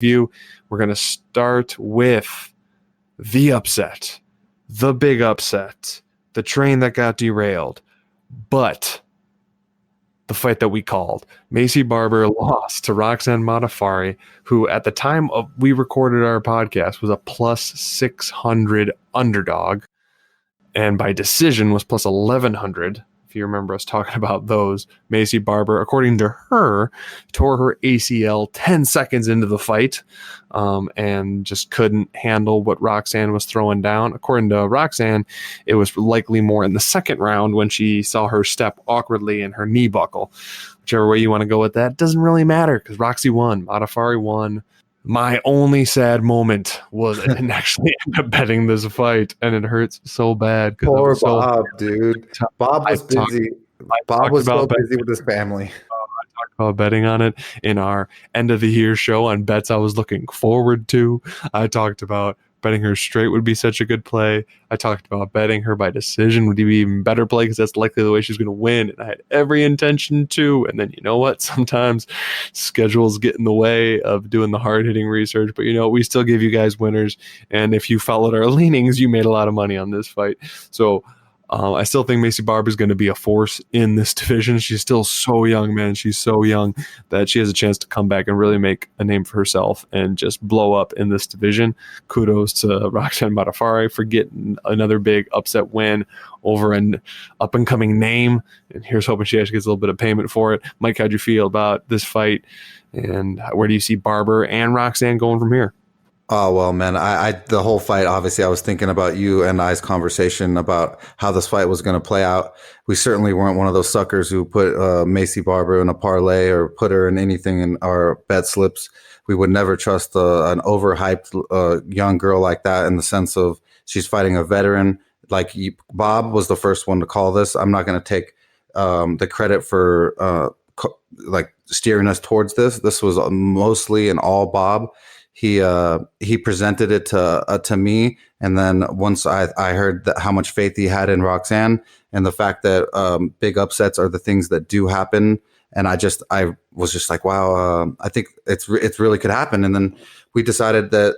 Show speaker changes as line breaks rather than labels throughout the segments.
review. We're going to start with the upset, the big upset, the train that got derailed, but the fight that we called. Macy Barber lost to Roxanne Modafferi, who at the time of we recorded our podcast was a plus 600 underdog, and by decision was plus 1100. If you remember us talking about those, Macy Barber, according to her, tore her ACL 10 seconds into the fight and just couldn't handle what Roxanne was throwing down. According to Roxanne, it was likely more in the second round when she saw her step awkwardly in her knee buckle. Whichever way you want to go with that, doesn't really matter because Roxy won. Modafferi won. My only sad moment was I didn't actually end up betting this fight, and it hurts so bad.
Poor Bob, dude. Bob was busy. Bob was so busy with his family.
I talked about betting on it in our end of the year show on bets I was looking forward to. I talked about betting her straight would be such a good play. I talked about betting her by decision would be even better play because that's likely the way she's going to win. And I had every intention to. And then you know what? Sometimes schedules get in the way of doing the hard-hitting research. But you know, we still give you guys winners. And if you followed our leanings, you made a lot of money on this fight. So I still think Macy Barber is going to be a force in this division. She's still so young, man. She's so young that she has a chance to come back and really make a name for herself and just blow up in this division. Kudos to Roxanne Modafferi for getting another big upset win over an up-and-coming name. And here's hoping she actually gets a little bit of payment for it. Mike, how'd you feel about this fight? And where do you see Barber and Roxanne going from here?
Oh, well, man, I the whole fight, obviously, I was thinking about you and I's conversation about how this fight was going to play out. We certainly weren't one of those suckers who put Macy Barber in a parlay or put her in anything in our bet slips. We would never trust an overhyped young girl like that in the sense of she's fighting a veteran. Bob was the first one to call this. I'm not going to take the credit for steering us towards this. This was mostly and all Bob. He presented it to me, and then once I heard how much faith he had in Roxanne and the fact that big upsets are the things that do happen, and I was just like, wow, I think it's really could happen. And then we decided that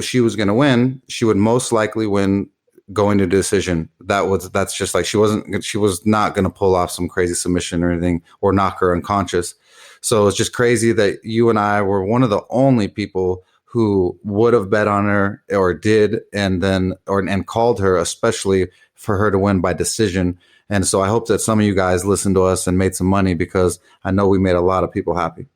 she was going to win, she would most likely win going to decision. That's just like she was not going to pull off some crazy submission or anything or knock her unconscious. So it's just crazy that you and I were one of the only people who would have bet on her or did, and called her, especially for her to win by decision. And so I hope that some of you guys listened to us and made some money because I know we made a lot of people happy.